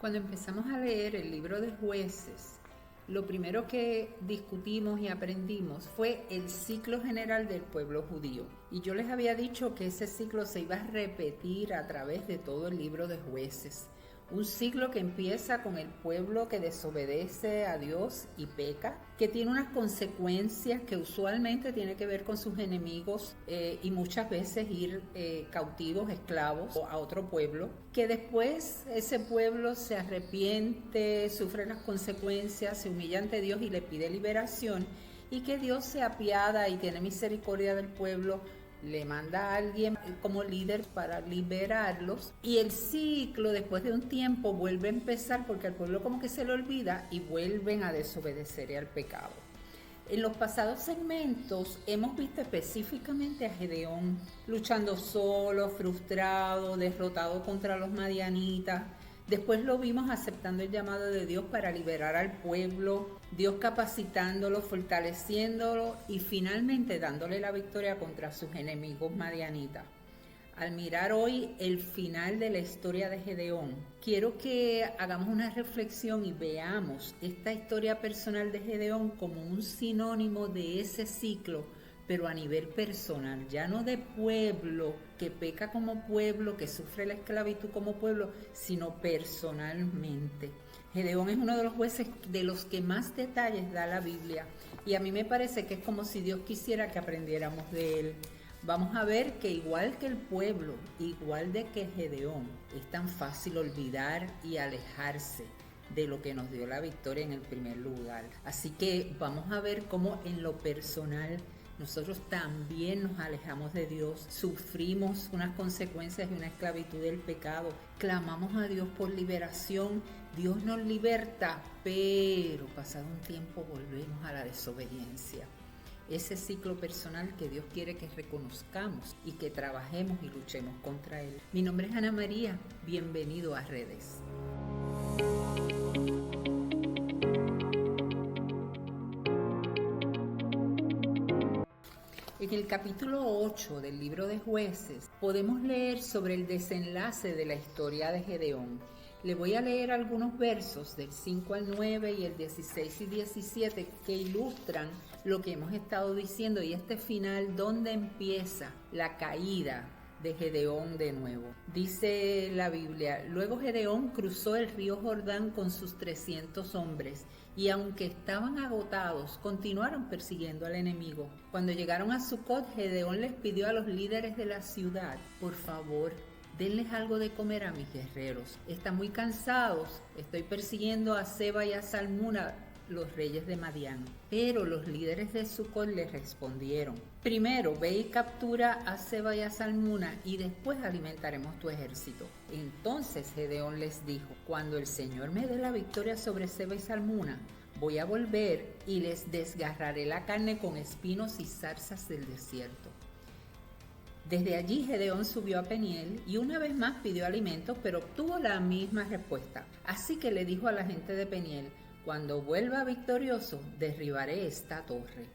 Cuando empezamos a leer el libro de Jueces, lo primero que discutimos y aprendimos fue el ciclo general del pueblo judío. Y yo les había dicho que ese ciclo se iba a repetir a través de todo el libro de Jueces. Un ciclo que empieza con el pueblo que desobedece a Dios y peca, que tiene unas consecuencias que usualmente tiene que ver con sus enemigos y muchas veces ir cautivos, esclavos a otro pueblo, que después ese pueblo se arrepiente, sufre las consecuencias, se humilla ante Dios y le pide liberación, y que Dios se apiada y tiene misericordia del pueblo, le manda a alguien como líder para liberarlos, y el ciclo después de un tiempo vuelve a empezar porque al pueblo como que se le olvida y vuelven a desobedecer y al pecado. En los pasados segmentos hemos visto específicamente a Gedeón luchando solo, frustrado, derrotado contra los madianitas. Después lo vimos aceptando el llamado de Dios para liberar al pueblo, Dios capacitándolo, fortaleciéndolo y finalmente dándole la victoria contra sus enemigos madianitas. Al mirar hoy el final de la historia de Gedeón, quiero que hagamos una reflexión y veamos esta historia personal de Gedeón como un sinónimo de ese ciclo, pero a nivel personal, ya no de pueblo, que peca como pueblo, que sufre la esclavitud como pueblo, sino personalmente. Gedeón es uno de los jueces de los que más detalles da la Biblia, y a mí me parece que es como si Dios quisiera que aprendiéramos de él. Vamos a ver que igual que el pueblo, igual de que Gedeón, es tan fácil olvidar y alejarse de lo que nos dio la victoria en el primer lugar. Así que vamos a ver cómo en lo personal nosotros también nos alejamos de Dios, sufrimos unas consecuencias de una esclavitud del pecado, clamamos a Dios por liberación, Dios nos liberta, pero pasado un tiempo volvemos a la desobediencia. Ese ciclo personal que Dios quiere que reconozcamos y que trabajemos y luchemos contra él. Mi nombre es Ana María, bienvenido a Redes. En el capítulo 8 del libro de Jueces podemos leer sobre el desenlace de la historia de Gedeón. Le voy a leer algunos versos del 5 al 9 y el 16 y 17 que ilustran lo que hemos estado diciendo y este final donde empieza la caída de Gedeón de nuevo. Dice la Biblia: luego Gedeón cruzó el río Jordán con sus 300 hombres y aunque estaban agotados, continuaron persiguiendo al enemigo. Cuando llegaron a Sucot, Gedeón les pidió a los líderes de la ciudad: por favor, denles algo de comer a mis guerreros. Están muy cansados. Estoy persiguiendo a Seba y a Salmuna, los reyes de Madián. Pero los líderes de Sucot les respondieron: primero ve y captura a Seba y a Salmuna y después alimentaremos tu ejército. Entonces Gedeón les dijo: cuando el Señor me dé la victoria sobre Seba y Salmuna, voy a volver y les desgarraré la carne con espinos y zarzas del desierto. Desde allí Gedeón subió a Peniel y una vez más pidió alimentos, pero obtuvo la misma respuesta. Así que le dijo a la gente de Peniel: cuando vuelva victorioso, derribaré esta torre.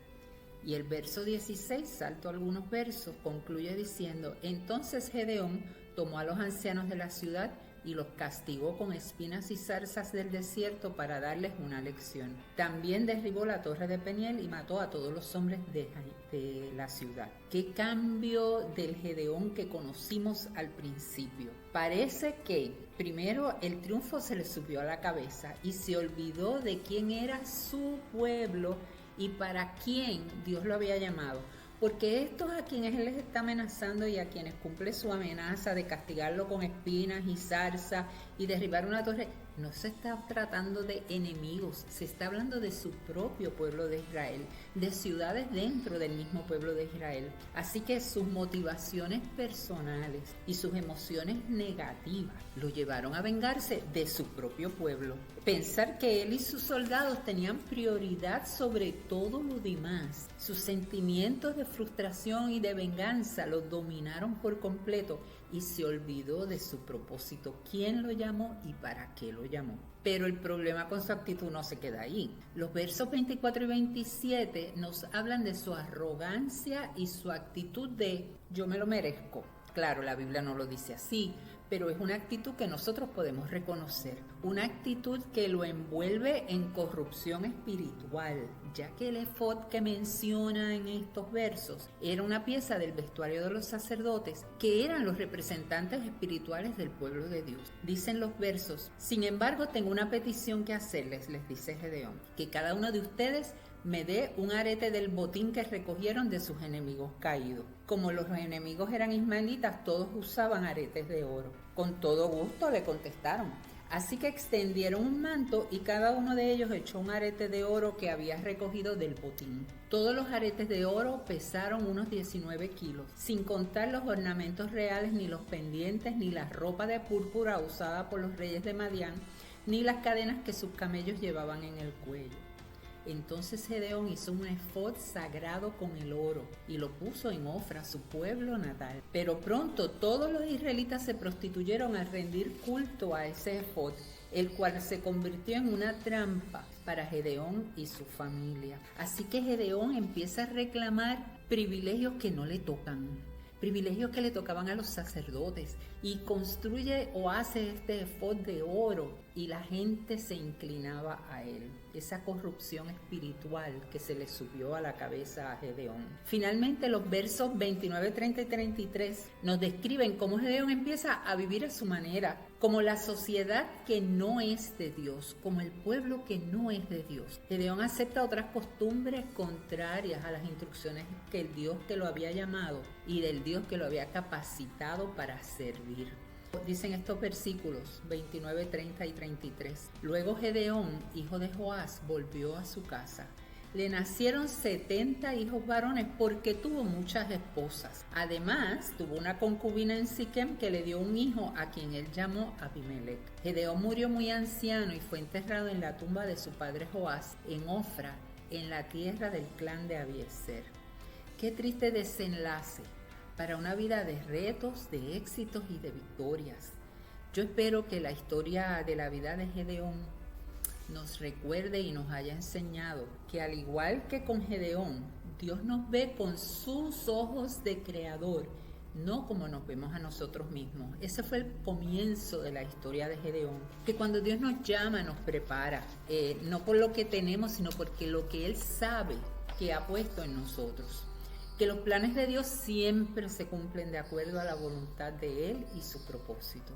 Y el verso 16, salto algunos versos, concluye diciendo: entonces Gedeón tomó a los ancianos de la ciudad y los castigó con espinas y zarzas del desierto para darles una lección. También derribó la torre de Peniel y mató a todos los hombres de la ciudad. Qué cambio del Gedeón que conocimos al principio. Parece que primero el triunfo se le subió a la cabeza y se olvidó de quién era su pueblo y para quién Dios lo había llamado. Porque estos a quienes él les está amenazando y a quienes cumple su amenaza de castigarlo con espinas y zarza y derribar una torre, no se está tratando de enemigos, se está hablando de su propio pueblo de Israel, de ciudades dentro del mismo pueblo de Israel. Así que sus motivaciones personales y sus emociones negativas lo llevaron a vengarse de su propio pueblo. Pensar que él y sus soldados tenían prioridad sobre todo lo demás. Sus sentimientos de frustración y de venganza lo dominaron por completo y se olvidó de su propósito, quién lo llamó y para qué lo llamó. Pero el problema con su actitud no se queda ahí. Los versos 24 y 27 nos hablan de su arrogancia y su actitud de yo me lo merezco. Claro, la Biblia no lo dice así, pero es una actitud que nosotros podemos reconocer, una actitud que lo envuelve en corrupción espiritual, ya que el efod que menciona en estos versos era una pieza del vestuario de los sacerdotes, que eran los representantes espirituales del pueblo de Dios. Dicen los versos: sin embargo, tengo una petición que hacerles, les dice Gedeón, que cada uno de ustedes me dé un arete del botín que recogieron de sus enemigos caídos. Como los enemigos eran ismaelitas, todos usaban aretes de oro. Con todo gusto, le contestaron. Así que extendieron un manto y cada uno de ellos echó un arete de oro que había recogido del botín. Todos los aretes de oro pesaron unos 19 kilos, sin contar los ornamentos reales, ni los pendientes, ni la ropa de púrpura usada por los reyes de Madián, ni las cadenas que sus camellos llevaban en el cuello. Entonces Gedeón hizo un efod sagrado con el oro y lo puso en Ofra, su pueblo natal. Pero pronto todos los israelitas se prostituyeron al rendir culto a ese efod, el cual se convirtió en una trampa para Gedeón y su familia. Así que Gedeón empieza a reclamar privilegios que no le tocan, privilegios que le tocaban a los sacerdotes, y construye o hace este efod de oro y la gente se inclinaba a él. Esa corrupción espiritual que se le subió a la cabeza a Gedeón. Finalmente los versos 29, 30 y 33 nos describen cómo Gedeón empieza a vivir a su manera, como la sociedad que no es de Dios, como el pueblo que no es de Dios. Gedeón acepta otras costumbres contrarias a las instrucciones que el Dios que lo había llamado y del Dios que lo había capacitado para servir. Dicen estos versículos 29, 30 y 33. Luego Gedeón, hijo de Joás, volvió a su casa. Le nacieron 70 hijos varones porque tuvo muchas esposas. Además, tuvo una concubina en Siquem que le dio un hijo a quien él llamó Abimelech. Gedeón murió muy anciano y fue enterrado en la tumba de su padre Joás en Ofra, en la tierra del clan de Abiezer. Qué triste desenlace para una vida de retos, de éxitos y de victorias. Yo espero que la historia de la vida de Gedeón nos recuerde y nos haya enseñado que al igual que con Gedeón, Dios nos ve con sus ojos de creador, no como nos vemos a nosotros mismos. Ese fue el comienzo de la historia de Gedeón, que cuando Dios nos llama, nos prepara, no por lo que tenemos, sino porque lo que Él sabe que ha puesto en nosotros. Que los planes de Dios siempre se cumplen de acuerdo a la voluntad de Él y su propósito.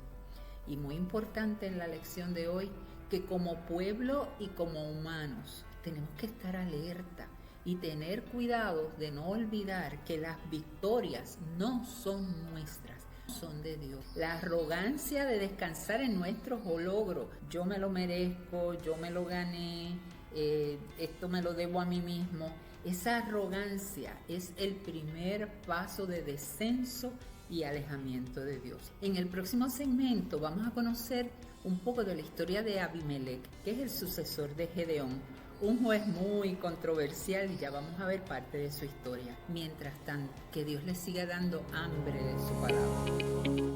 Y muy importante en la lección de hoy, que como pueblo y como humanos tenemos que estar alerta y tener cuidado de no olvidar que las victorias no son nuestras, son de Dios. La arrogancia de descansar en nuestros logros, yo me lo merezco, yo me lo gané, esto me lo debo a mí mismo. Esa arrogancia es el primer paso de descenso y alejamiento de Dios. En el próximo segmento vamos a conocer un poco de la historia de Abimelech, que es el sucesor de Gedeón, un juez muy controversial, y ya vamos a ver parte de su historia. Mientras tanto, que Dios les siga dando hambre de su palabra.